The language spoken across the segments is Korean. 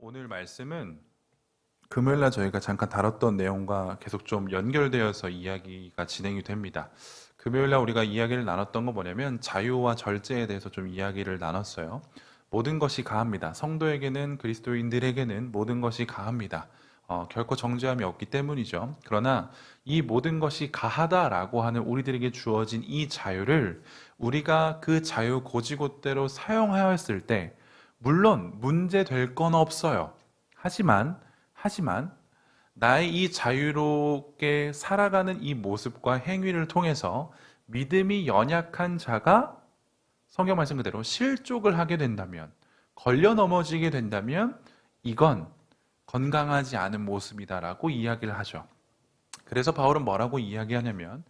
오늘 말씀은 금요일날 저희가 잠깐 다뤘던 내용과 계속 좀 연결되어서 이야기가 진행이 됩니다. 금요일날 우리가 이야기를 나눴던 건 뭐냐면 자유와 절제에 대해서 좀 이야기를 나눴어요. 모든 것이 가합니다. 성도에게는, 그리스도인들에게는 모든 것이 가합니다. 결코 정죄함이 없기 때문이죠. 그러나 이 모든 것이 가하다라고 하는 우리들에게 주어진 이 자유를 우리가 그 자유 고지곳대로 사용하였을 때 물론 문제될 건 없어요. 하지만 나의 이 자유롭게 살아가는 이 모습과 행위를 통해서 믿음이 연약한 자가 성경 말씀 그대로 실족을 하게 된다면, 걸려 넘어지게 된다면 이건 건강하지 않은 모습이다라고 이야기를 하죠. 그래서 바울은 뭐라고 이야기하냐면,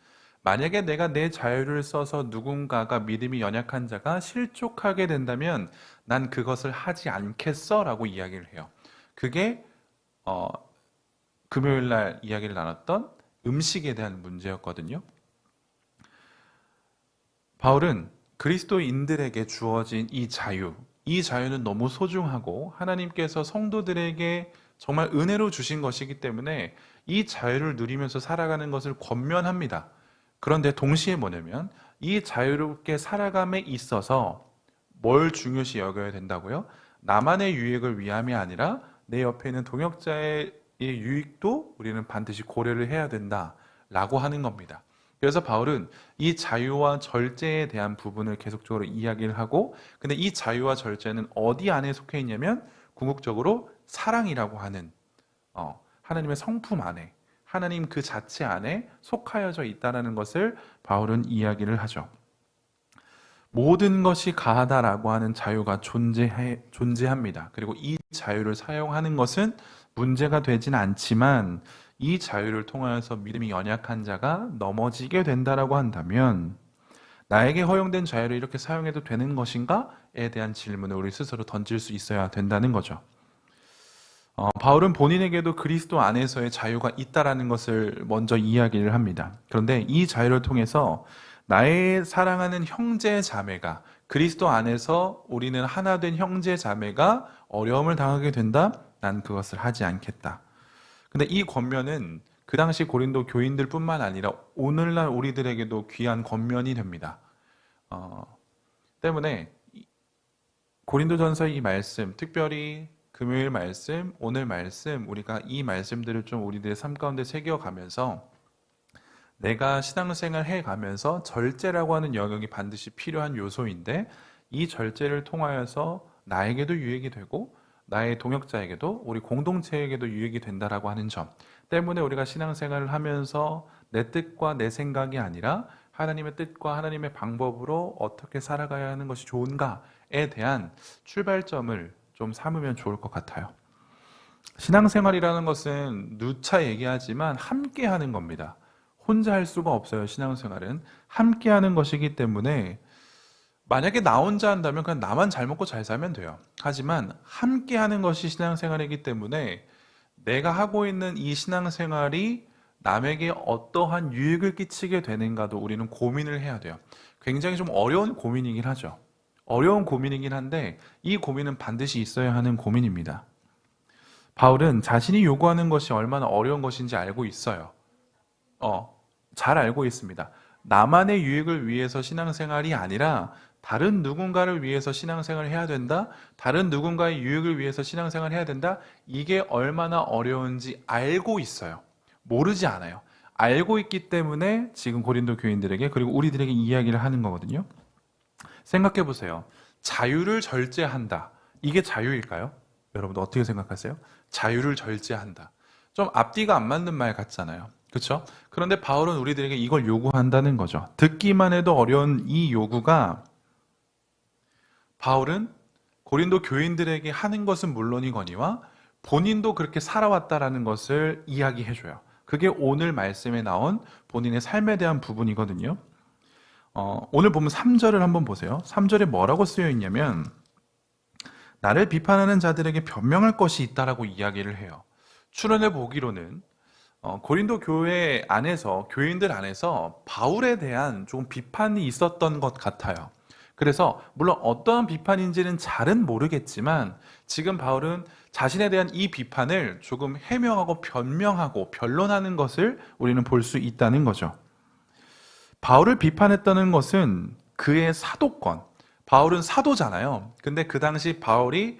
만약에 내가 내 자유를 써서 누군가가 믿음이 연약한 자가 실족하게 된다면 난 그것을 하지 않겠어 라고 이야기를 해요. 그게 금요일 날 이야기를 나눴던 음식에 대한 문제였거든요. 바울은 그리스도인들에게 주어진 이 자유는 너무 소중하고 하나님께서 성도들에게 정말 은혜로 주신 것이기 때문에 이 자유를 누리면서 살아가는 것을 권면합니다. 그런데 동시에 뭐냐면 이 자유롭게 살아감에 있어서 뭘 중요시 여겨야 된다고요? 나만의 유익을 위함이 아니라 내 옆에 있는 동역자의 유익도 우리는 반드시 고려를 해야 된다라고 하는 겁니다. 그래서 바울은 이 자유와 절제에 대한 부분을 계속적으로 이야기를 하고, 근데 이 자유와 절제는 어디 안에 속해 있냐면 궁극적으로 사랑이라고 하는 하나님의 성품 안에, 하나님 그 자체 안에 속하여져 있다는 것을 바울은 이야기를 하죠. 모든 것이 가하다라고 하는 자유가 존재합니다. 그리고 이 자유를 사용하는 것은 문제가 되진 않지만 이 자유를 통하여서 믿음이 연약한 자가 넘어지게 된다라고 한다면 나에게 허용된 자유를 이렇게 사용해도 되는 것인가에 대한 질문을 우리 스스로 던질 수 있어야 된다는 거죠. 바울은 본인에게도 그리스도 안에서의 자유가 있다라는 것을 먼저 이야기를 합니다. 그런데 이 자유를 통해서 나의 사랑하는 형제 자매가, 그리스도 안에서 우리는 하나 된 형제 자매가 어려움을 당하게 된다? 난 그것을 하지 않겠다. 근데 이 권면은 그 당시 고린도 교인들 뿐만 아니라 오늘날 우리들에게도 귀한 권면이 됩니다. 때문에 고린도전서의 이 말씀, 특별히 금요일 말씀, 오늘 말씀, 우리가 이 말씀들을 좀 우리들의 삶 가운데 새겨가면서 내가 신앙생활 해가면서 절제라고 하는 영역이 반드시 필요한 요소인데 이 절제를 통하여서 나에게도 유익이 되고 나의 동역자에게도 우리 공동체에게도 유익이 된다라고 하는 점 때문에 우리가 신앙생활을 하면서 내 뜻과 내 생각이 아니라 하나님의 뜻과 하나님의 방법으로 어떻게 살아가야 하는 것이 좋은가에 대한 출발점을 좀 삼으면 좋을 것 같아요. 신앙생활이라는 것은 누차 얘기하지만 함께 하는 겁니다. 혼자 할 수가 없어요. 신앙생활은 함께 하는 것이기 때문에 만약에 나 혼자 한다면 그냥 나만 잘 먹고 잘 살면 돼요. 하지만 함께 하는 것이 신앙생활이기 때문에 내가 하고 있는 이 신앙생활이 남에게 어떠한 유익을 끼치게 되는가도 우리는 고민을 해야 돼요. 굉장히 좀 어려운 고민이긴 하죠. 어려운 고민이긴 한데 이 고민은 반드시 있어야 하는 고민입니다. 바울은 자신이 요구하는 것이 얼마나 어려운 것인지 알고 있어요. 잘 알고 있습니다. 나만의 유익을 위해서 신앙생활이 아니라 다른 누군가를 위해서 신앙생활을 해야 된다? 다른 누군가의 유익을 위해서 신앙생활을 해야 된다? 이게 얼마나 어려운지 알고 있어요. 모르지 않아요. 알고 있기 때문에 지금 고린도 교인들에게 그리고 우리들에게 이야기를 하는 거거든요. 생각해 보세요. 자유를 절제한다. 이게 자유일까요? 여러분들 어떻게 생각하세요? 자유를 절제한다. 좀 앞뒤가 안 맞는 말 같잖아요. 그렇죠? 그런데 바울은 우리들에게 이걸 요구한다는 거죠. 듣기만 해도 어려운 이 요구가 바울은 고린도 교인들에게 하는 것은 물론이거니와 본인도 그렇게 살아왔다라는 것을 이야기해줘요. 그게 오늘 말씀에 나온 본인의 삶에 대한 부분이거든요. 오늘 보면 3절을 한번 보세요. 3절에 뭐라고 쓰여 있냐면 나를 비판하는 자들에게 변명할 것이 있다라고 이야기를 해요. 추론해 보기로는 고린도 교회 안에서 교인들 안에서 바울에 대한 좀 비판이 있었던 것 같아요. 그래서 물론 어떠한 비판인지는 잘은 모르겠지만 지금 바울은 자신에 대한 이 비판을 조금 해명하고 변명하고 변론하는 것을 우리는 볼 수 있다는 거죠. 바울을 비판했다는 것은 그의 사도권, 바울은 사도잖아요. 근데 그 당시 바울이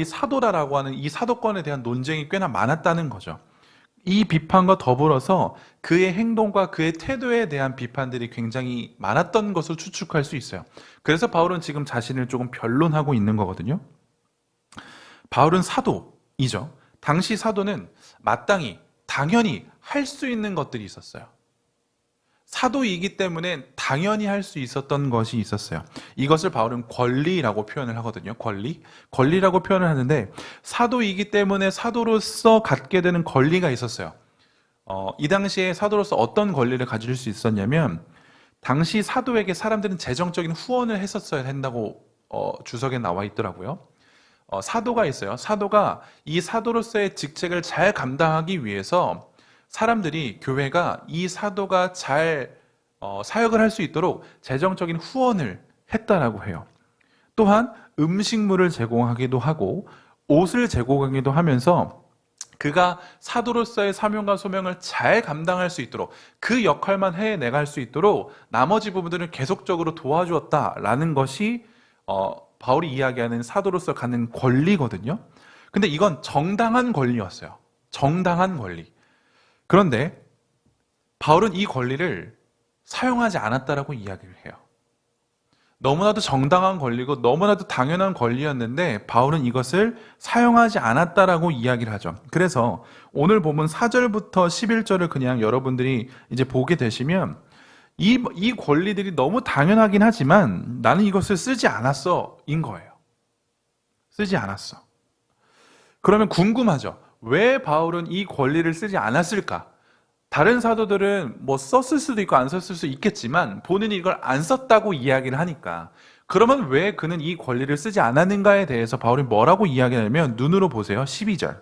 사도다라고 하는 이 사도권에 대한 논쟁이 꽤나 많았다는 거죠. 이 비판과 더불어서 그의 행동과 그의 태도에 대한 비판들이 굉장히 많았던 것을 추측할 수 있어요. 그래서 바울은 지금 자신을 조금 변론하고 있는 거거든요. 바울은 사도이죠. 당시 사도는 마땅히, 당연히 할 수 있는 것들이 있었어요. 사도이기 때문에 당연히 할 수 있었던 것이 있었어요. 이것을 바울은 권리라고 표현을 하거든요. 권리라고 표현을 하는데, 사도이기 때문에 사도로서 갖게 되는 권리가 있었어요. 이 당시에 사도로서 어떤 권리를 가질 수 있었냐면, 당시 사도에게 사람들은 재정적인 후원을 했었어야 한다고 주석에 나와 있더라고요. 사도가 있어요. 사도가 이 사도로서의 직책을 잘 감당하기 위해서 사람들이, 교회가 이 사도가 잘 사역을 할 수 있도록 재정적인 후원을 했다라고 해요. 또한 음식물을 제공하기도 하고 옷을 제공하기도 하면서 그가 사도로서의 사명과 소명을 잘 감당할 수 있도록, 그 역할만 해내갈 수 있도록 나머지 부분들을 계속적으로 도와주었다라는 것이 바울이 이야기하는 사도로서 갖는 권리거든요. 근데 이건 정당한 권리였어요. 정당한 권리. 그런데 바울은 이 권리를 사용하지 않았다라고 이야기를 해요. 너무나도 정당한 권리고 너무나도 당연한 권리였는데 바울은 이것을 사용하지 않았다라고 이야기를 하죠. 그래서 오늘 보면 4절부터 11절을 그냥 여러분들이 이제 보게 되시면 이 권리들이 너무 당연하긴 하지만 나는 이것을 쓰지 않았어 인 거예요. 쓰지 않았어. 그러면 궁금하죠. 왜 바울은 이 권리를 쓰지 않았을까? 다른 사도들은 뭐 썼을 수도 있고 안 썼을 수도 있겠지만 본인이 이걸 안 썼다고 이야기를 하니까, 그러면 왜 그는 이 권리를 쓰지 않았는가에 대해서 바울이 뭐라고 이야기하냐면, 눈으로 보세요. 12절.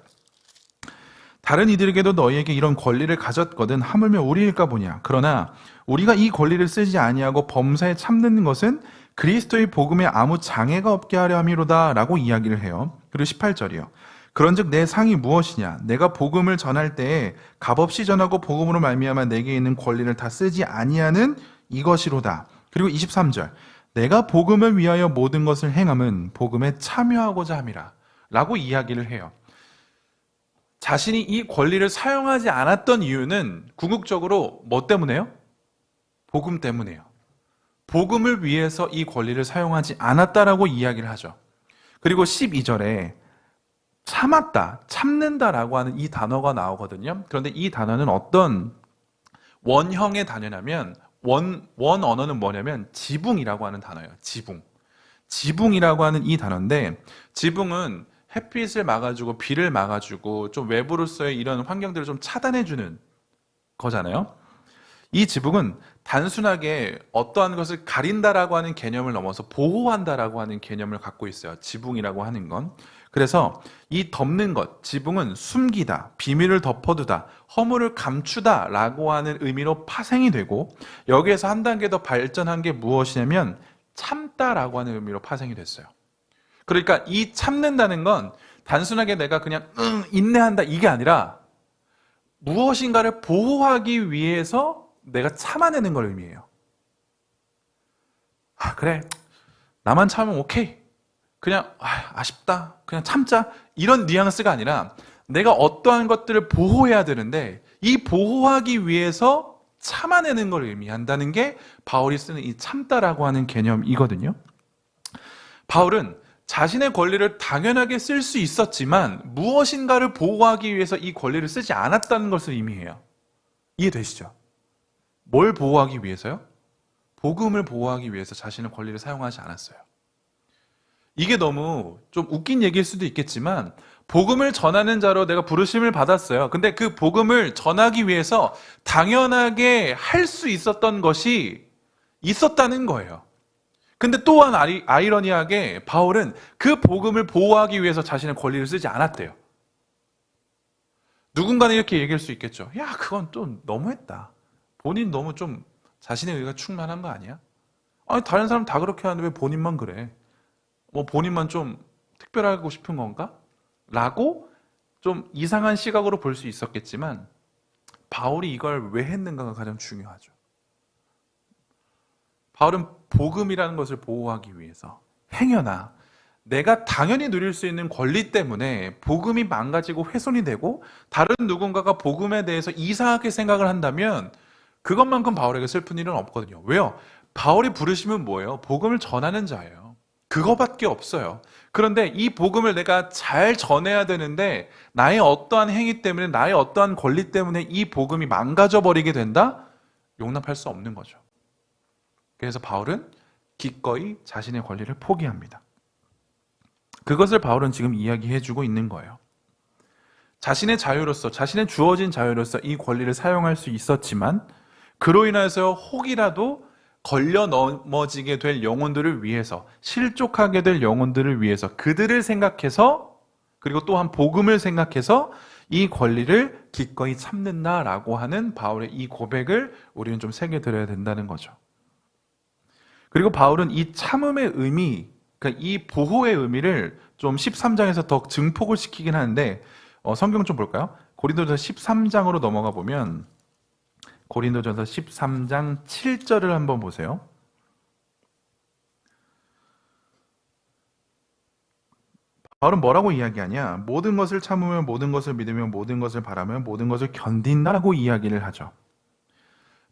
다른 이들에게도 너희에게 이런 권리를 가졌거든 하물며 우리일까 보냐. 그러나 우리가 이 권리를 쓰지 아니하고 범사에 참는 것은 그리스도의 복음에 아무 장애가 없게 하려 함이로다 라고 이야기를 해요. 그리고 18절이요. 그런즉 내 상이 무엇이냐? 내가 복음을 전할 때에 값없이 전하고 복음으로 말미암아 내게 있는 권리를 다 쓰지 아니하는 이것이로다. 그리고 23절. 내가 복음을 위하여 모든 것을 행함은 복음에 참여하고자 함이라 라고 이야기를 해요. 자신이 이 권리를 사용하지 않았던 이유는 궁극적으로 뭐 때문에요? 복음 때문이에요. 복음을 위해서 이 권리를 사용하지 않았다라고 이야기를 하죠. 그리고 12절에 참았다, 참는다라고 하는 이 단어가 나오거든요. 그런데 이 단어는 어떤 원형의 단어냐면, 원 언어는 뭐냐면 지붕이라고 하는 단어예요. 지붕이라고 하는 이 단어인데, 지붕은 햇빛을 막아주고 비를 막아주고 좀 외부로서의 이런 환경들을 좀 차단해주는 거잖아요. 이 지붕은 단순하게 어떠한 것을 가린다라고 하는 개념을 넘어서 보호한다라고 하는 개념을 갖고 있어요. 지붕이라고 하는 건. 그래서 이 덮는 것, 지붕은 숨기다, 비밀을 덮어두다, 허물을 감추다 라고 하는 의미로 파생이 되고, 여기에서 한 단계 더 발전한 게 무엇이냐면 참다라고 하는 의미로 파생이 됐어요. 그러니까 이 참는다는 건 단순하게 내가 그냥 인내한다 이게 아니라 무엇인가를 보호하기 위해서 내가 참아내는 걸 의미해요. 그래, 나만 참으면 오케이, 그냥 아쉽다, 그냥 참자, 이런 뉘앙스가 아니라 내가 어떠한 것들을 보호해야 되는데 이 보호하기 위해서 참아내는 걸 의미한다는 게 바울이 쓰는 이 참다라고 하는 개념이거든요. 바울은 자신의 권리를 당연하게 쓸 수 있었지만 무엇인가를 보호하기 위해서 이 권리를 쓰지 않았다는 것을 의미해요. 이해되시죠? 뭘 보호하기 위해서요? 복음을 보호하기 위해서 자신의 권리를 사용하지 않았어요. 이게 너무 좀 웃긴 얘기일 수도 있겠지만 복음을 전하는 자로 내가 부르심을 받았어요. 근데 그 복음을 전하기 위해서 당연하게 할 수 있었던 것이 있었다는 거예요. 근데 또한 아이러니하게 바울은 그 복음을 보호하기 위해서 자신의 권리를 쓰지 않았대요. 누군가는 이렇게 얘기할 수 있겠죠. 야, 그건 좀 너무했다. 본인 너무 좀 자신의 의가 충만한 거 아니야? 아니, 다른 사람 다 그렇게 하는데 왜 본인만 그래? 뭐 본인만 좀 특별하고 싶은 건가? 라고 좀 이상한 시각으로 볼 수 있었겠지만 바울이 이걸 왜 했는가가 가장 중요하죠. 바울은 복음이라는 것을 보호하기 위해서 행여나 내가 당연히 누릴 수 있는 권리 때문에 복음이 망가지고 훼손이 되고 다른 누군가가 복음에 대해서 이상하게 생각을 한다면 그것만큼 바울에게 슬픈 일은 없거든요. 왜요? 바울이 부르심은 뭐예요? 복음을 전하는 자예요. 그거밖에 없어요. 그런데 이 복음을 내가 잘 전해야 되는데 나의 어떠한 행위 때문에 나의 어떠한 권리 때문에 이 복음이 망가져 버리게 된다? 용납할 수 없는 거죠. 그래서 바울은 기꺼이 자신의 권리를 포기합니다. 그것을 바울은 지금 이야기해주고 있는 거예요. 자신의 자유로서, 자신의 주어진 자유로서 이 권리를 사용할 수 있었지만 그로 인해서 혹이라도 걸려 넘어지게 될 영혼들을 위해서, 실족하게 될 영혼들을 위해서 그들을 생각해서, 그리고 또한 복음을 생각해서 이 권리를 기꺼이 참는다라고 하는 바울의 이 고백을 우리는 좀 새겨들어야 된다는 거죠. 그리고 바울은 이 참음의 의미, 그러니까 이 보호의 의미를 좀 13장에서 더 증폭을 시키긴 하는데 성경 좀 볼까요? 고린도전서 13장으로 넘어가 보면 고린도전서 13장 7절을 한번 보세요. 바울은 뭐라고 이야기하냐? 모든 것을 참으며 모든 것을 믿으며 모든 것을 바라며 모든 것을 견딘다라고 이야기를 하죠.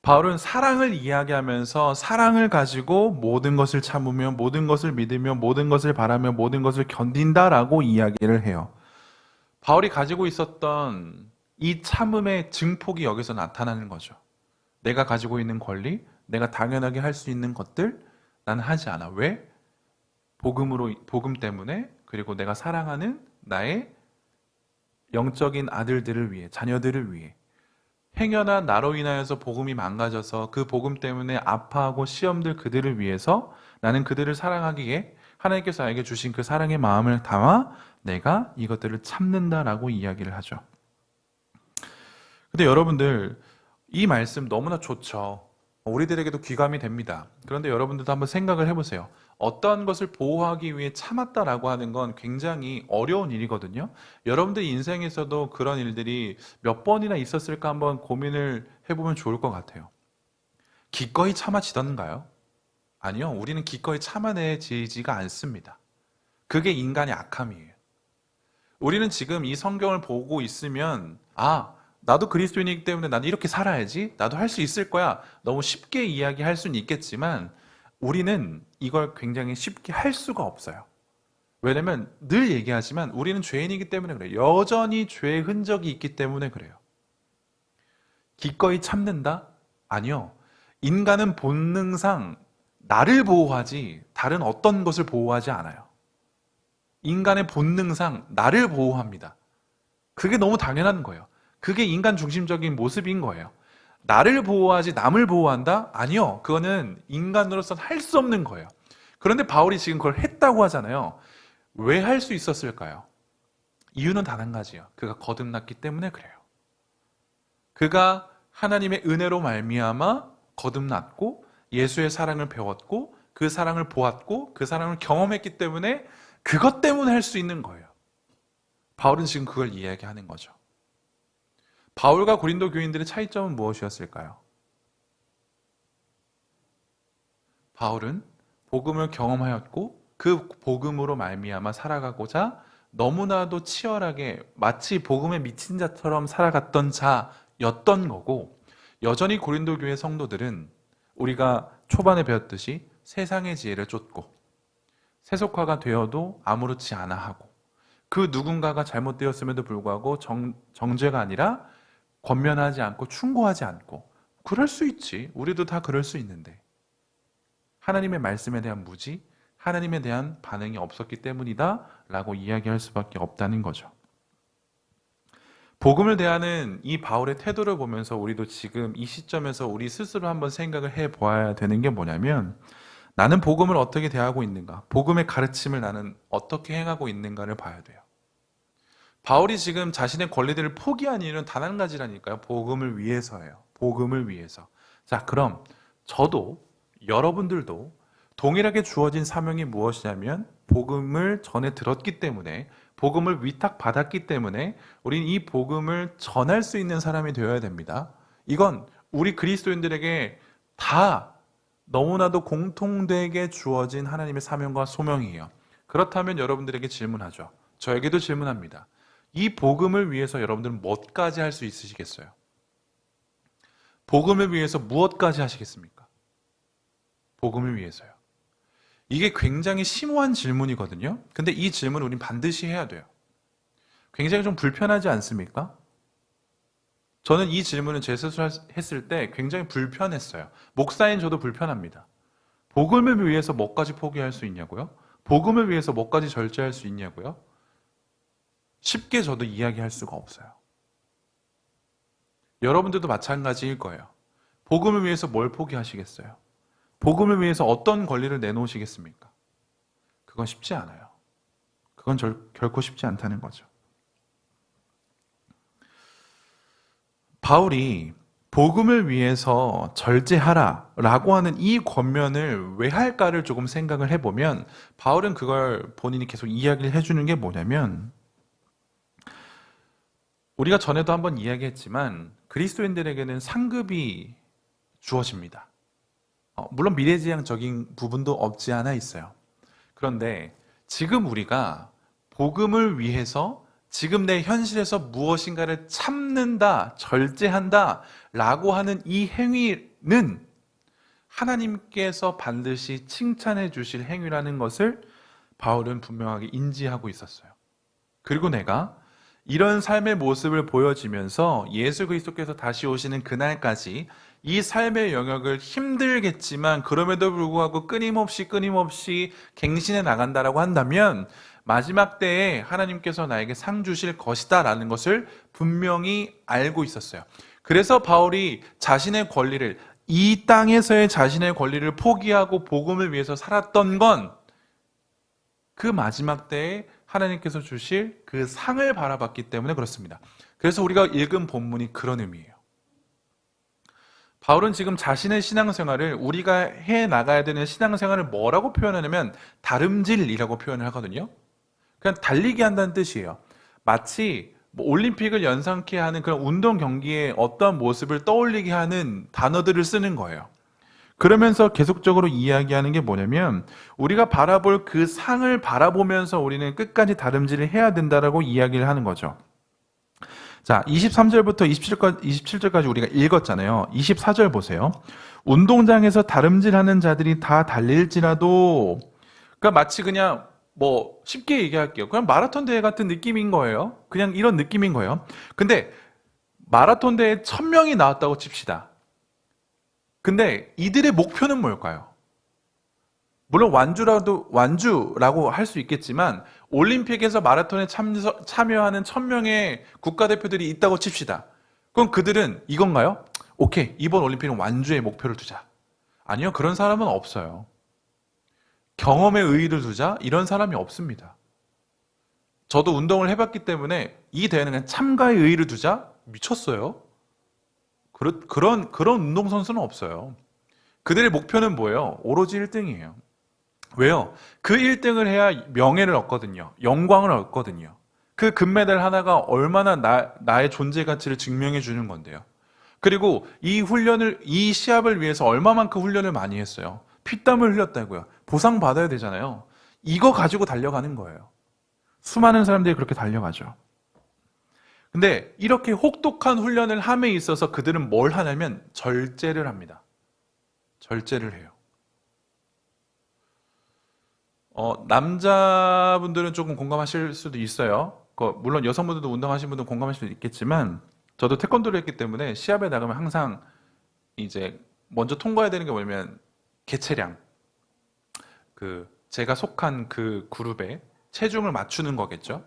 바울은 사랑을 이야기하면서 사랑을 가지고 모든 것을 참으며 모든 것을 믿으며 모든 것을 바라며 모든 것을 견딘다라고 이야기를 해요. 바울이 가지고 있었던 이 참음의 증폭이 여기서 나타나는 거죠. 내가 가지고 있는 권리, 내가 당연하게 할 수 있는 것들 나는 하지 않아. 왜? 복음 때문에, 그리고 내가 사랑하는 나의 영적인 아들들을 위해, 자녀들을 위해. 행여나 나로 인하여서 복음이 망가져서 그 복음 때문에 아파하고 시험들 그들을 위해서 나는 그들을 사랑하기에 하나님께서 나에게 주신 그 사랑의 마음을 담아 내가 이것들을 참는다라고 이야기를 하죠. 근데 여러분들 이 말씀 너무나 좋죠. 우리들에게도 귀감이 됩니다. 그런데 여러분들도 한번 생각을 해보세요. 어떠한 것을 보호하기 위해 참았다라고 하는 건 굉장히 어려운 일이거든요. 여러분들 인생에서도 그런 일들이 몇 번이나 있었을까 한번 고민을 해보면 좋을 것 같아요. 기꺼이 참아지던가요? 아니요. 우리는 기꺼이 참아내지가 않습니다. 그게 인간의 악함이에요. 우리는 지금 이 성경을 보고 있으면 나도 그리스도인이기 때문에 나는 이렇게 살아야지. 나도 할 수 있을 거야. 너무 쉽게 이야기할 수는 있겠지만 우리는 이걸 굉장히 쉽게 할 수가 없어요. 왜냐면 늘 얘기하지만 우리는 죄인이기 때문에 그래요. 여전히 죄의 흔적이 있기 때문에 그래요. 기꺼이 참는다? 아니요. 인간은 본능상 나를 보호하지 다른 어떤 것을 보호하지 않아요. 인간의 본능상 나를 보호합니다. 그게 너무 당연한 거예요. 그게 인간 중심적인 모습인 거예요. 나를 보호하지 남을 보호한다? 아니요. 그거는 인간으로서는 할 수 없는 거예요. 그런데 바울이 지금 그걸 했다고 하잖아요. 왜 할 수 있었을까요? 이유는 단 한 가지예요. 그가 거듭났기 때문에 그래요. 그가 하나님의 은혜로 말미암아 거듭났고 예수의 사랑을 배웠고 그 사랑을 보았고 그 사랑을 경험했기 때문에 그것 때문에 할 수 있는 거예요. 바울은 지금 그걸 이야기하는 거죠. 바울과 고린도 교인들의 차이점은 무엇이었을까요? 바울은 복음을 경험하였고 그 복음으로 말미암아 살아가고자 너무나도 치열하게 마치 복음에 미친 자처럼 살아갔던 자였던 거고, 여전히 고린도 교회 성도들은 우리가 초반에 배웠듯이 세상의 지혜를 쫓고 세속화가 되어도 아무렇지 않아 하고 그 누군가가 잘못되었음에도 불구하고 정죄가 아니라 권면하지 않고 충고하지 않고, 그럴 수 있지. 우리도 다 그럴 수 있는데 하나님의 말씀에 대한 무지, 하나님에 대한 반응이 없었기 때문이다 라고 이야기할 수밖에 없다는 거죠. 복음을 대하는 이 바울의 태도를 보면서 우리도 지금 이 시점에서 우리 스스로 한번 생각을 해보아야 되는 게 뭐냐면, 나는 복음을 어떻게 대하고 있는가, 복음의 가르침을 나는 어떻게 행하고 있는가를 봐야 돼요. 바울이 지금 자신의 권리들을 포기한 이유는 단 한 가지라니까요. 복음을 위해서예요. 복음을 위해서. 자, 그럼 저도 여러분들도 동일하게 주어진 사명이 무엇이냐면 복음을 전해 들었기 때문에, 복음을 위탁받았기 때문에 우리는 이 복음을 전할 수 있는 사람이 되어야 됩니다. 이건 우리 그리스도인들에게 다 너무나도 공통되게 주어진 하나님의 사명과 소명이에요. 그렇다면 여러분들에게 질문하죠. 저에게도 질문합니다. 이 복음을 위해서 여러분들은 무엇까지 할 수 있으시겠어요? 복음을 위해서 무엇까지 하시겠습니까? 복음을 위해서요. 이게 굉장히 심오한 질문이거든요. 근데 이 질문을 우린 반드시 해야 돼요. 굉장히 좀 불편하지 않습니까? 저는 이 질문을 제 스스로 했을 때 굉장히 불편했어요. 목사인 저도 불편합니다. 복음을 위해서 뭐까지 포기할 수 있냐고요? 복음을 위해서 뭐까지 절제할 수 있냐고요? 쉽게 저도 이야기할 수가 없어요. 여러분들도 마찬가지일 거예요. 복음을 위해서 뭘 포기하시겠어요? 복음을 위해서 어떤 권리를 내놓으시겠습니까? 그건 쉽지 않아요. 그건 결코 쉽지 않다는 거죠. 바울이 복음을 위해서 절제하라 라고 하는 이 권면을 왜 할까를 조금 생각을 해보면, 바울은 그걸 본인이 계속 이야기를 해주는 게 뭐냐면, 우리가 전에도 한번 이야기했지만 그리스도인들에게는 상급이 주어집니다. 물론 미래지향적인 부분도 없지 않아 있어요. 그런데 지금 우리가 복음을 위해서 지금 내 현실에서 무엇인가를 참는다, 절제한다 라고 하는 이 행위는 하나님께서 반드시 칭찬해 주실 행위라는 것을 바울은 분명하게 인지하고 있었어요. 그리고 내가 이런 삶의 모습을 보여지면서 예수 그리스도께서 다시 오시는 그날까지 이 삶의 영역을 힘들겠지만 그럼에도 불구하고 끊임없이 갱신해 나간다라고 한다면 마지막 때에 하나님께서 나에게 상 주실 것이다 라는 것을 분명히 알고 있었어요. 그래서 바울이 자신의 권리를, 이 땅에서의 자신의 권리를 포기하고 복음을 위해서 살았던 건 그 마지막 때에 하나님께서 주실 그 상을 바라봤기 때문에 그렇습니다. 그래서 우리가 읽은 본문이 그런 의미예요. 바울은 지금 자신의 신앙생활을, 우리가 해 나가야 되는 신앙생활을 뭐라고 표현하냐면 다름질이라고 표현을 하거든요. 그냥 달리기 한다는 뜻이에요. 마치 올림픽을 연상케 하는 그런 운동 경기의 어떤 모습을 떠올리게 하는 단어들을 쓰는 거예요. 그러면서 계속적으로 이야기하는 게 뭐냐면, 우리가 바라볼 그 상을 바라보면서 우리는 끝까지 다름질을 해야 된다라고 이야기를 하는 거죠. 자, 23절부터 27절까지 우리가 읽었잖아요. 24절 보세요. 운동장에서 다름질하는 자들이 다 달릴지라도, 그러니까 마치 그냥 쉽게 얘기할게요. 그냥 마라톤 대회 같은 느낌인 거예요. 그냥 이런 느낌인 거예요. 근데 마라톤 대회에 1000명이 나왔다고 칩시다. 근데 이들의 목표는 뭘까요? 물론 완주라고 할 수 있겠지만 올림픽에서 마라톤에 참여하는 1000명의 국가대표들이 있다고 칩시다. 그럼 그들은 이건가요? 오케이, 이번 올림픽은 완주의 목표를 두자. 아니요, 그런 사람은 없어요. 경험의 의의를 두자, 이런 사람이 없습니다. 저도 운동을 해봤기 때문에 이 대회는 그냥 참가의 의의를 두자? 미쳤어요. 그런 운동선수는 없어요. 그들의 목표는 뭐예요? 오로지 1등이에요. 왜요? 그 1등을 해야 명예를 얻거든요. 영광을 얻거든요. 그 금메달 하나가 얼마나 나의 존재 가치를 증명해 주는 건데요. 그리고 이 시합을 위해서 얼마만큼 훈련을 많이 했어요. 피땀을 흘렸다고요. 보상받아야 되잖아요. 이거 가지고 달려가는 거예요. 수많은 사람들이 그렇게 달려가죠. 근데 이렇게 혹독한 훈련을 함에 있어서 그들은 뭘 하냐면 절제를 합니다. 절제를 해요. 남자분들은 조금 공감하실 수도 있어요. 물론 여성분들도 운동하시는 분들은 공감하실 수도 있겠지만, 저도 태권도를 했기 때문에 시합에 나가면 항상 이제 먼저 통과해야 되는 게 뭐냐면 개체량, 제가 속한 그 그룹에 체중을 맞추는 거겠죠.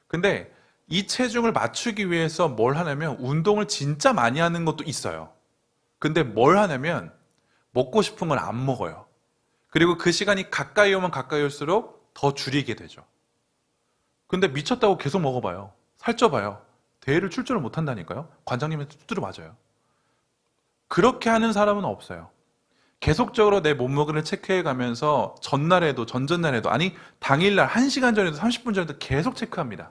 근데 이 체중을 맞추기 위해서 뭘 하냐면 운동을 진짜 많이 하는 것도 있어요. 근데 뭘 하냐면 먹고 싶은 걸 안 먹어요. 그리고 그 시간이 가까이 오면 가까이 올수록 더 줄이게 되죠. 근데 미쳤다고 계속 먹어봐요. 살쪄봐요. 대회를 출전을 못한다니까요. 관장님한테 두드려 맞아요. 그렇게 하는 사람은 없어요. 계속적으로 내 몸무게를 체크해 가면서 전날에도 전전날에도 아니 당일날 1시간 전에도 30분 전에도 계속 체크합니다.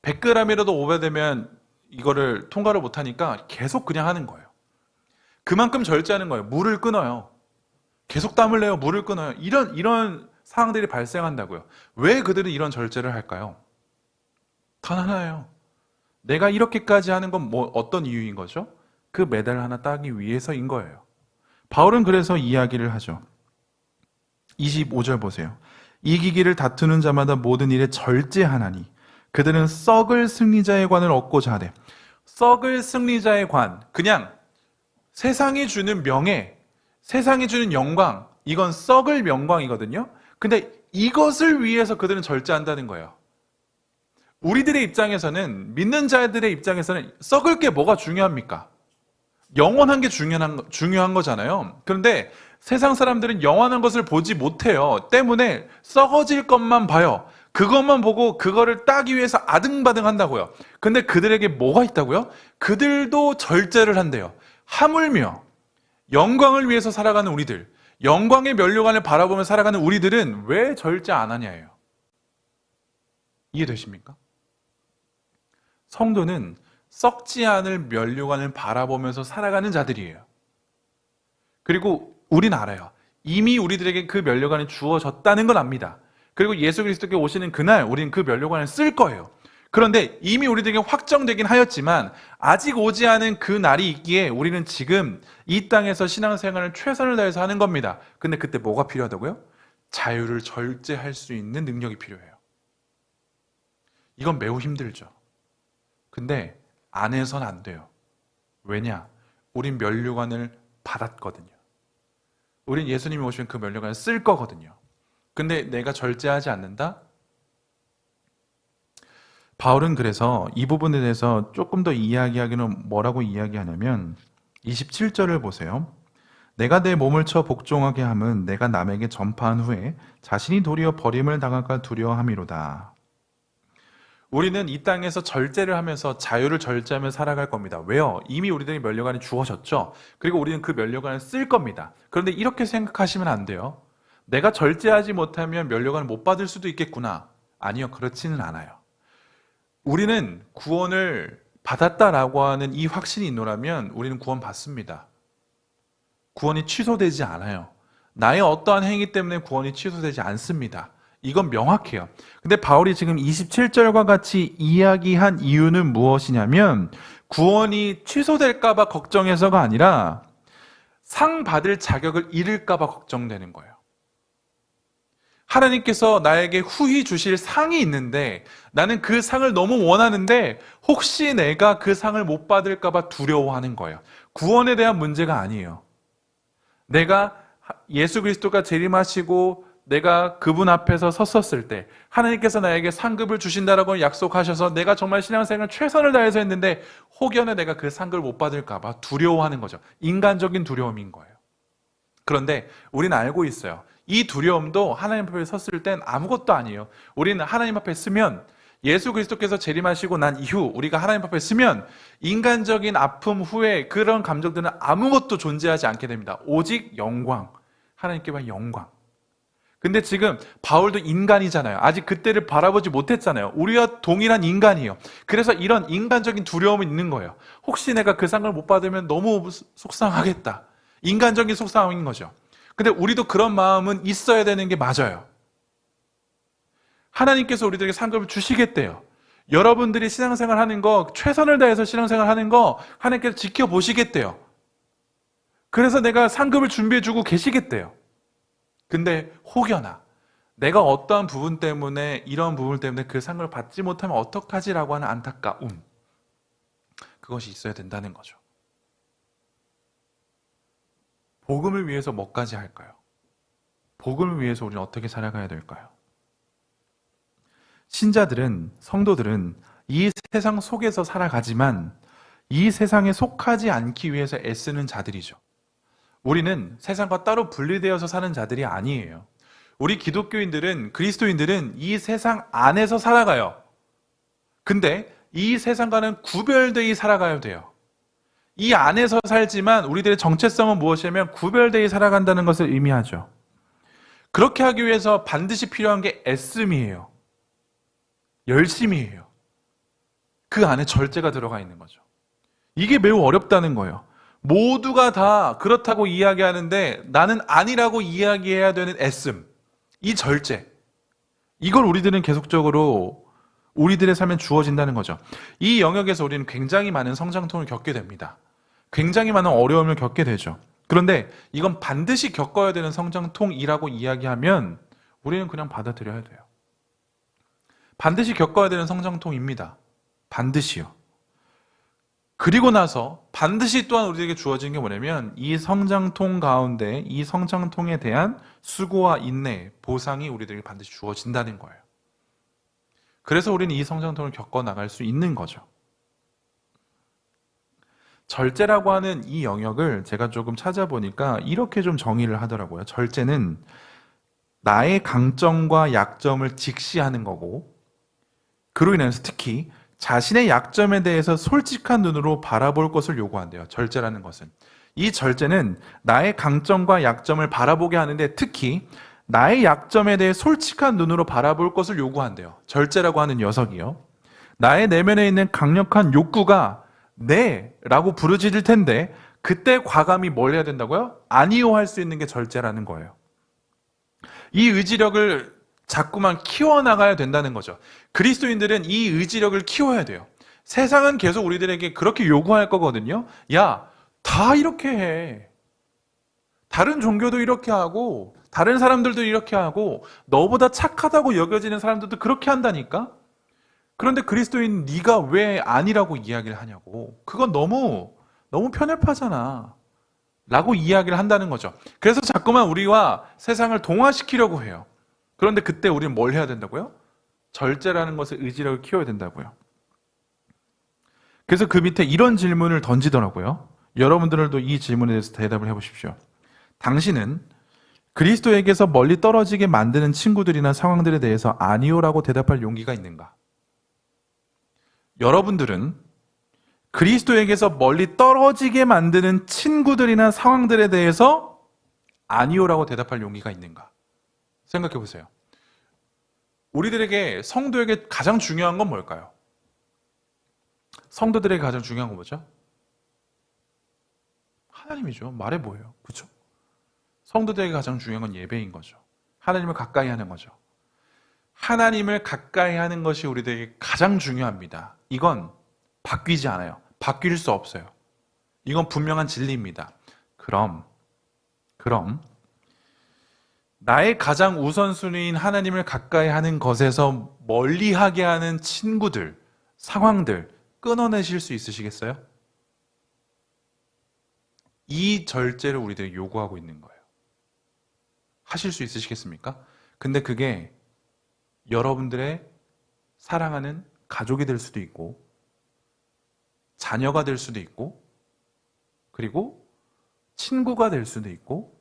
100g이라도 오버되면 이거를 통과를 못하니까 계속 그냥 하는 거예요. 그만큼 절제하는 거예요. 물을 끊어요. 계속 땀을 내요. 물을 끊어요. 이런 상황들이 발생한다고요. 왜 그들은 이런 절제를 할까요? 단 하나예요. 내가 이렇게까지 하는 건 뭐 어떤 이유인 거죠? 그 메달을 하나 따기 위해서인 거예요. 바울은 그래서 이야기를 하죠. 25절 보세요. 이기기를 다투는 자마다 모든 일에 절제하나니 그들은 썩을 승리자의 관을 얻고자 하되. 썩을 승리자의 관, 그냥 세상이 주는 명예, 세상이 주는 영광, 이건 썩을 영광이거든요. 근데 이것을 위해서 그들은 절제한다는 거예요. 우리들의 입장에서는, 믿는 자들의 입장에서는 썩을 게 뭐가 중요합니까? 영원한 게 중요한 거잖아요. 그런데 세상 사람들은 영원한 것을 보지 못해요. 때문에 썩어질 것만 봐요. 그것만 보고 그거를 따기 위해서 아등바등 한다고요. 근데 그들에게 뭐가 있다고요? 그들도 절제를 한대요. 하물며 영광을 위해서 살아가는 우리들, 영광의 면류관을 바라보며 살아가는 우리들은 왜 절제 안 하냐예요. 이해되십니까? 성도는 썩지 않을 면류관을 바라보면서 살아가는 자들이에요. 그리고 우린 알아요. 이미 우리들에게 그 면류관이 주어졌다는 걸 압니다. 그리고 예수 그리스도께 오시는 그날 우리는 그 면류관을 쓸 거예요. 그런데 이미 우리들에게 확정되긴 하였지만 아직 오지 않은 그 날이 있기에 우리는 지금 이 땅에서 신앙생활을 최선을 다해서 하는 겁니다. 근데 그때 뭐가 필요하다고요? 자유를 절제할 수 있는 능력이 필요해요. 이건 매우 힘들죠. 근데 안 해서는 안 돼요. 왜냐? 우린 면류관을 받았거든요. 우린 예수님이 오시면 그 면류관을 쓸 거거든요. 근데 내가 절제하지 않는다? 바울은 그래서 이 부분에 대해서 조금 더 이야기하기는 뭐라고 이야기하냐면 27절을 보세요. 내가 내 몸을 쳐 복종하게 함은 내가 남에게 전파한 후에 자신이 도리어 버림을 당할까 두려워함이로다. 우리는 이 땅에서 절제를 하면서 자유를 절제하며 살아갈 겁니다. 왜요? 이미 우리들이 면류관이 주어졌죠. 그리고 우리는 그 면류관을 쓸 겁니다. 그런데 이렇게 생각하시면 안 돼요. 내가 절제하지 못하면 면류관을 못 받을 수도 있겠구나. 아니요, 그렇지는 않아요. 우리는 구원을 받았다라고 하는 이 확신이 있노라면 우리는 구원 받습니다. 구원이 취소되지 않아요. 나의 어떠한 행위 때문에 구원이 취소되지 않습니다. 이건 명확해요. 근데 바울이 지금 27절과 같이 이야기한 이유는 무엇이냐면 구원이 취소될까 봐 걱정해서가 아니라 상 받을 자격을 잃을까 봐 걱정되는 거예요. 하나님께서 나에게 후히 주실 상이 있는데 나는 그 상을 너무 원하는데 혹시 내가 그 상을 못 받을까 봐 두려워하는 거예요. 구원에 대한 문제가 아니에요. 내가 예수 그리스도가 재림하시고 내가 그분 앞에서 섰었을 때 하나님께서 나에게 상급을 주신다라고 약속하셔서 내가 정말 신앙생활 최선을 다해서 했는데 혹여나 내가 그 상급을 못 받을까 봐 두려워하는 거죠. 인간적인 두려움인 거예요. 그런데 우리는 알고 있어요. 이 두려움도 하나님 앞에 섰을 땐 아무것도 아니에요. 우리는 하나님 앞에 서면 예수 그리스도께서 재림하시고 난 이후 우리가 하나님 앞에 서면 인간적인 아픔 후에 그런 감정들은 아무것도 존재하지 않게 됩니다. 오직 영광, 하나님께만 영광. 근데 지금 바울도 인간이잖아요. 아직 그때를 바라보지 못했잖아요. 우리와 동일한 인간이에요. 그래서 이런 인간적인 두려움이 있는 거예요. 혹시 내가 그 상을 못 받으면 너무 속상하겠다. 인간적인 속상함인 거죠. 근데 우리도 그런 마음은 있어야 되는 게 맞아요. 하나님께서 우리들에게 상급을 주시겠대요. 여러분들이 신앙생활 하는 거, 최선을 다해서 신앙생활 하는 거 하나님께서 지켜보시겠대요. 그래서 내가 상급을 준비해주고 계시겠대요. 근데 혹여나 내가 어떠한 부분 때문에 이런 부분 때문에 그 상을 받지 못하면 어떡하지라고 하는 안타까움, 그것이 있어야 된다는 거죠. 복음을 위해서 뭐까지 할까요? 복음을 위해서 우리는 어떻게 살아가야 될까요? 신자들은, 성도들은 이 세상 속에서 살아가지만 이 세상에 속하지 않기 위해서 애쓰는 자들이죠. 우리는 세상과 따로 분리되어서 사는 자들이 아니에요. 우리 기독교인들은, 그리스도인들은 이 세상 안에서 살아가요. 근데 이 세상과는 구별되어 살아가야 돼요. 이 안에서 살지만 우리들의 정체성은 무엇이냐면 구별되어 살아간다는 것을 의미하죠. 그렇게 하기 위해서 반드시 필요한 게 애씀이에요. 열심이에요. 그 안에 절제가 들어가 있는 거죠. 이게 매우 어렵다는 거예요. 모두가 다 그렇다고 이야기하는데 나는 아니라고 이야기해야 되는 애씀, 이 절제, 이걸 우리들은 계속적으로 우리들의 삶에 주어진다는 거죠. 이 영역에서 우리는 굉장히 많은 성장통을 겪게 됩니다. 굉장히 많은 어려움을 겪게 되죠. 그런데 이건 반드시 겪어야 되는 성장통이라고 이야기하면 우리는 그냥 받아들여야 돼요. 반드시 겪어야 되는 성장통입니다. 반드시요. 그리고 나서 반드시 또한 우리에게 주어진 게 뭐냐면 이 성장통 가운데 이 성장통에 대한 수고와 인내, 보상이 우리들에게 반드시 주어진다는 거예요. 그래서 우리는 이 성장통을 겪어 나갈 수 있는 거죠. 절제라고 하는 이 영역을 제가 조금 찾아보니까 이렇게 좀 정의를 하더라고요. 절제는 나의 강점과 약점을 직시하는 거고, 그로 인해서 특히 자신의 약점에 대해서 솔직한 눈으로 바라볼 것을 요구한대요. 절제라는 것은. 이 절제는 나의 강점과 약점을 바라보게 하는데 특히 나의 약점에 대해 솔직한 눈으로 바라볼 것을 요구한대요. 절제라고 하는 녀석이요. 나의 내면에 있는 강력한 욕구가 네 라고 부르짖을 텐데 그때 과감히 뭘 해야 된다고요? 아니요 할 수 있는 게 절제라는 거예요. 이 의지력을 자꾸만 키워나가야 된다는 거죠. 그리스도인들은 이 의지력을 키워야 돼요. 세상은 계속 우리들에게 그렇게 요구할 거거든요. 야, 다 이렇게 해. 다른 종교도 이렇게 하고 다른 사람들도 이렇게 하고 너보다 착하다고 여겨지는 사람들도 그렇게 한다니까? 그런데 그리스도인 네가 왜 아니라고 이야기를 하냐고. 그건 너무 편협하잖아. 라고 이야기를 한다는 거죠. 그래서 자꾸만 우리와 세상을 동화시키려고 해요. 그런데 그때 우리는 뭘 해야 된다고요? 절제라는 것을 의지력을 키워야 된다고요. 그래서 그 밑에 이런 질문을 던지더라고요. 여러분들도 이 질문에 대해서 대답을 해보십시오. 당신은 그리스도에게서 멀리 떨어지게 만드는 친구들이나 상황들에 대해서 아니요라고 대답할 용기가 있는가? 여러분들은 그리스도에게서 멀리 떨어지게 만드는 친구들이나 상황들에 대해서 아니요라고 대답할 용기가 있는가? 생각해 보세요. 우리들에게 성도에게 가장 중요한 건 뭘까요? 성도들에게 가장 중요한 건 뭐죠? 하나님이죠. 말해 뭐예요? 그렇죠? 성도들에게 가장 중요한 건 예배인 거죠. 하나님을 가까이 하는 거죠. 하나님을 가까이 하는 것이 우리들에게 가장 중요합니다. 이건 바뀌지 않아요. 바뀔 수 없어요. 이건 분명한 진리입니다. 그럼 나의 가장 우선순위인 하나님을 가까이 하는 것에서 멀리하게 하는 친구들, 상황들 끊어내실 수 있으시겠어요? 이 절제를 우리들이 요구하고 있는 거예요. 하실 수 있으시겠습니까? 근데 그게 여러분들의 사랑하는 가족이 될 수도 있고 자녀가 될 수도 있고 그리고 친구가 될 수도 있고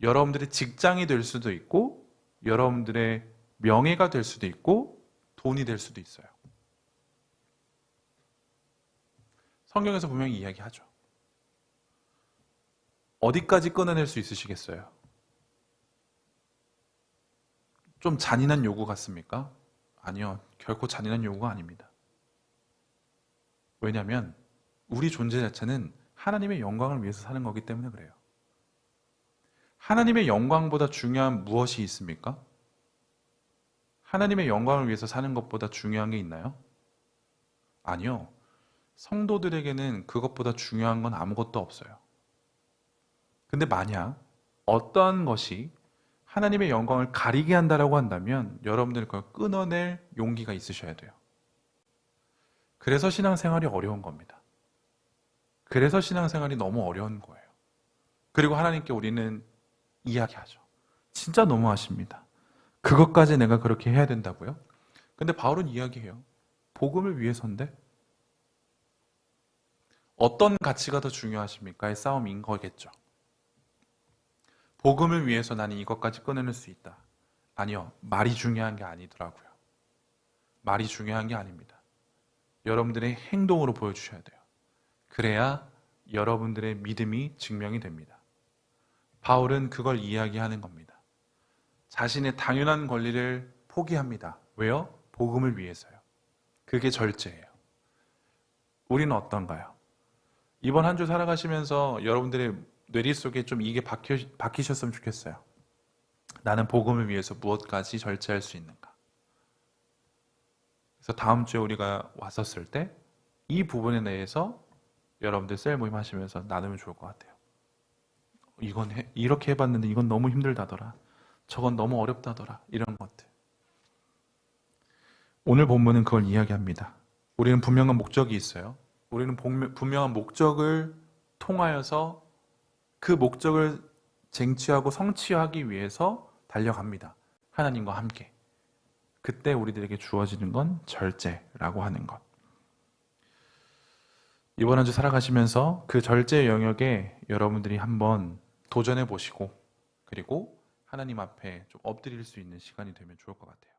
여러분들의 직장이 될 수도 있고 여러분들의 명예가 될 수도 있고 돈이 될 수도 있어요. 성경에서 분명히 이야기하죠. 어디까지 끊어낼 수 있으시겠어요? 좀 잔인한 요구 같습니까? 아니요. 결코 잔인한 요구가 아닙니다. 왜냐하면 우리 존재 자체는 하나님의 영광을 위해서 사는 거기 때문에 그래요. 하나님의 영광보다 중요한 무엇이 있습니까? 하나님의 영광을 위해서 사는 것보다 중요한 게 있나요? 아니요. 성도들에게는 그것보다 중요한 건 아무것도 없어요. 근데 만약 어떠한 것이 하나님의 영광을 가리게 한다라고 한다면 여러분들 그걸 끊어낼 용기가 있으셔야 돼요. 그래서 신앙생활이 어려운 겁니다. 그래서 신앙생활이 너무 어려운 거예요. 그리고 하나님께 우리는 이야기하죠. 진짜 너무하십니다. 그것까지 내가 그렇게 해야 된다고요? 근데 바울은 이야기해요. 복음을 위해서인데? 어떤 가치가 더 중요하십니까의 싸움인 거겠죠. 복음을 위해서 나는 이것까지 끊어낼 수 있다. 아니요. 말이 중요한 게 아니더라고요. 말이 중요한 게 아닙니다. 여러분들의 행동으로 보여주셔야 돼요. 그래야 여러분들의 믿음이 증명이 됩니다. 바울은 그걸 이야기하는 겁니다. 자신의 당연한 권리를 포기합니다. 왜요? 복음을 위해서요. 그게 절제예요. 우리는 어떤가요? 이번 한 주 살아가시면서 여러분들의 뇌리 속에 좀 이게 박히셨으면 좋겠어요. 나는 복음을 위해서 무엇까지 절제할 수 있는가? 그래서 다음 주에 우리가 왔었을 때 이 부분에 대해서 여러분들 셀 모임 하시면서 나누면 좋을 것 같아요. 이렇게 해봤는데 이건 너무 힘들다더라. 저건 너무 어렵다더라. 이런 것들. 오늘 본문은 그걸 이야기합니다. 우리는 분명한 목적이 있어요. 우리는 분명한 목적을 통하여서 그 목적을 쟁취하고 성취하기 위해서 달려갑니다. 하나님과 함께. 그때 우리들에게 주어지는 건 절제라고 하는 것. 이번 한 주 살아가시면서 그 절제 영역에 여러분들이 한번 도전해 보시고 그리고 하나님 앞에 좀 엎드릴 수 있는 시간이 되면 좋을 것 같아요.